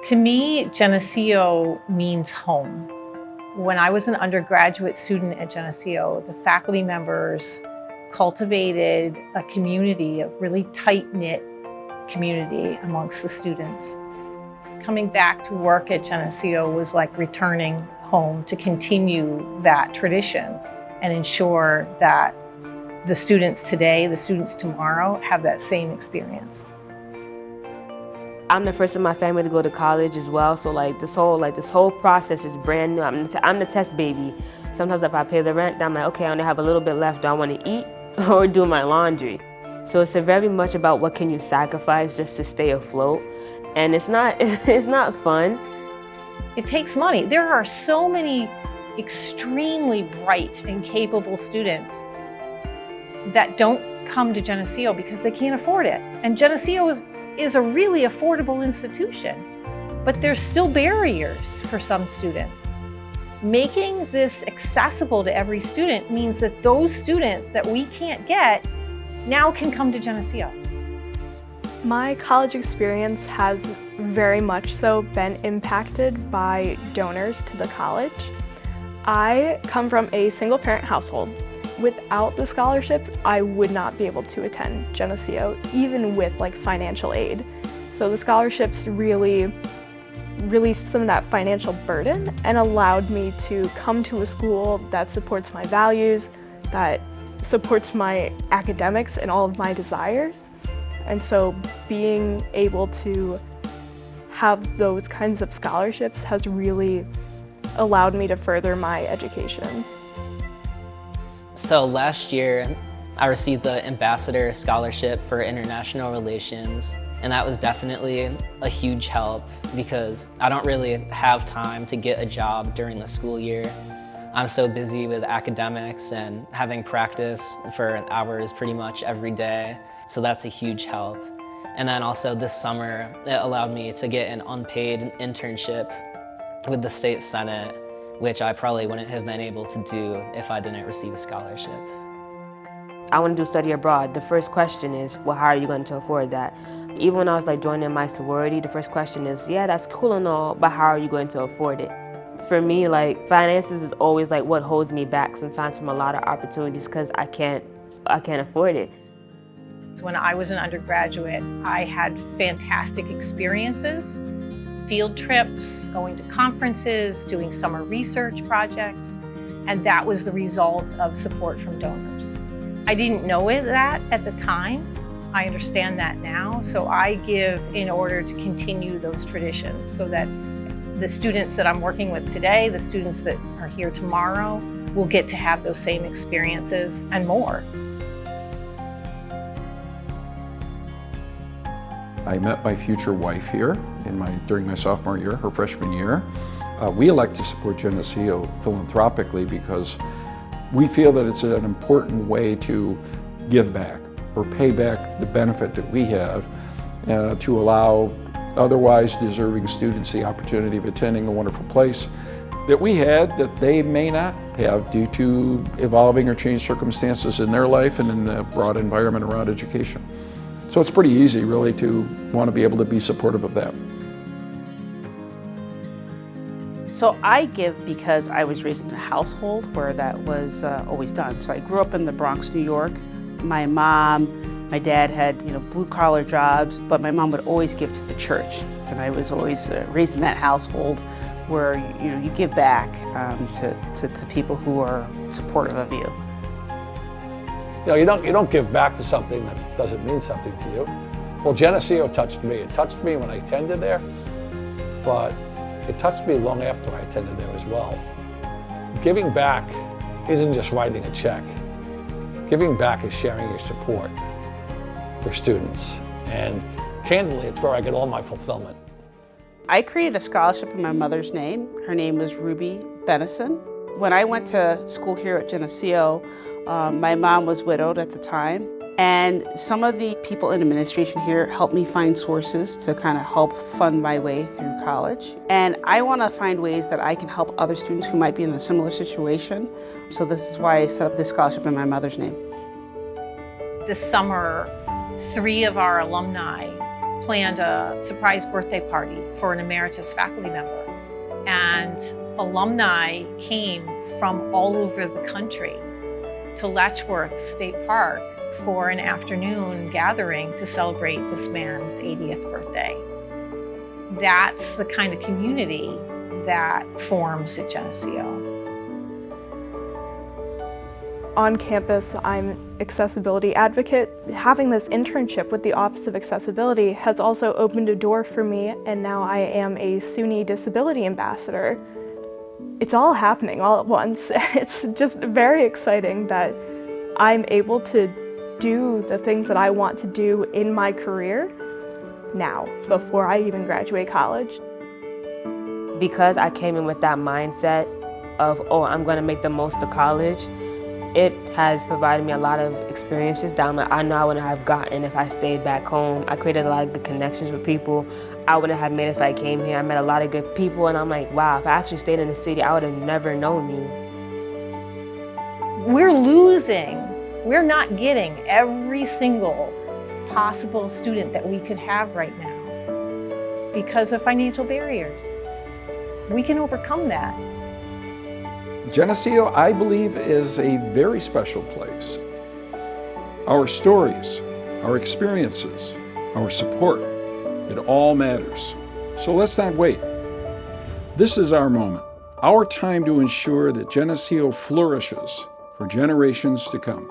To me, Geneseo means home. When I was an undergraduate student at Geneseo, the faculty members cultivated a community, a really tight-knit community amongst the students. Coming back to work at Geneseo was like returning home to continue that tradition and ensure that the students today, the students tomorrow, have that same experience. I'm the first in my family to go to college as well, so this whole process is brand new. I'm the test baby. Sometimes if I pay the rent, I'm like, okay, I only have a little bit left. Do I want to eat or do my laundry? So it's very much about what can you sacrifice just to stay afloat, and it's not fun. It takes money. There are so many extremely bright and capable students that don't come to Geneseo because they can't afford it. And Geneseo is a really affordable institution, but there's still barriers for some students. Making this accessible to every student means that those students that we can't get now can come to Geneseo. My college experience has very much so been impacted by donors to the college. I come from a single-parent household. Without the scholarships, I would not be able to attend Geneseo, even with financial aid. So the scholarships really released some of that financial burden and allowed me to come to a school that supports my values, that supports my academics and all of my desires. And so being able to have those kinds of scholarships has really allowed me to further my education. So last year, I received the Ambassador Scholarship for International Relations, and that was definitely a huge help because I don't really have time to get a job during the school year. I'm so busy with academics and having practice for hours pretty much every day, so that's a huge help. And then also this summer, it allowed me to get an unpaid internship with the State Senate, which I probably wouldn't have been able to do if I didn't receive a scholarship. I want to do study abroad. The first question is, well, how are you going to afford that? Even when I was joining my sorority, the first question is, yeah, that's cool and all, but how are you going to afford it? For me, finances is always what holds me back sometimes from a lot of opportunities because I can't afford it. When I was an undergraduate, I had fantastic experiences. Field trips, going to conferences, doing summer research projects, and that was the result of support from donors. I didn't know that at the time. I understand that now, so I give in order to continue those traditions so that the students that I'm working with today, the students that are here tomorrow, will get to have those same experiences and more. I met my future wife here during my sophomore year, her freshman year. We elect to support Geneseo philanthropically because we feel that it's an important way to give back or pay back the benefit that we have to allow otherwise deserving students the opportunity of attending a wonderful place that we had that they may not have due to evolving or changed circumstances in their life and in the broad environment around education. So it's pretty easy, really, to want to be able to be supportive of that. So I give because I was raised in a household where that was always done. So I grew up in the Bronx, New York. My dad had blue-collar jobs, but my mom would always give to the church. And I was always raised in that household where you give back to people who are supportive of you. You don't give back to something that doesn't mean something to you. Well, Geneseo touched me. It touched me when I attended there, but it touched me long after I attended there as well. Giving back isn't just writing a check. Giving back is sharing your support for students. And candidly, it's where I get all my fulfillment. I created a scholarship in my mother's name. Her name was Ruby Benison. When I went to school here at Geneseo, my mom was widowed at the time, and some of the people in administration here helped me find sources to kind of help fund my way through college. And I want to find ways that I can help other students who might be in a similar situation. So this is why I set up this scholarship in my mother's name. This summer, 3 of our alumni planned a surprise birthday party for an emeritus faculty member. And alumni came from all over the country to Letchworth State Park for an afternoon gathering to celebrate this man's 80th birthday. That's the kind of community that forms at Geneseo. On campus, I'm an accessibility advocate. Having this internship with the Office of Accessibility has also opened a door for me, and now I am a SUNY Disability Ambassador. It's all happening all at once. It's just very exciting that I'm able to do the things that I want to do in my career now, before I even graduate college. Because I came in with that mindset of, oh, I'm gonna make the most of college, it has provided me a lot of experiences that I know I wouldn't have gotten if I stayed back home. I created a lot of good connections with people I wouldn't have made if I came here. I met a lot of good people, and I'm like, wow, if I actually stayed in the city, I would have never known you. We're losing, we're not getting every single possible student that we could have right now because of financial barriers. We can overcome that. Geneseo, I believe, is a very special place. Our stories, our experiences, our support, it all matters. So let's not wait. This is our moment, our time to ensure that Geneseo flourishes for generations to come.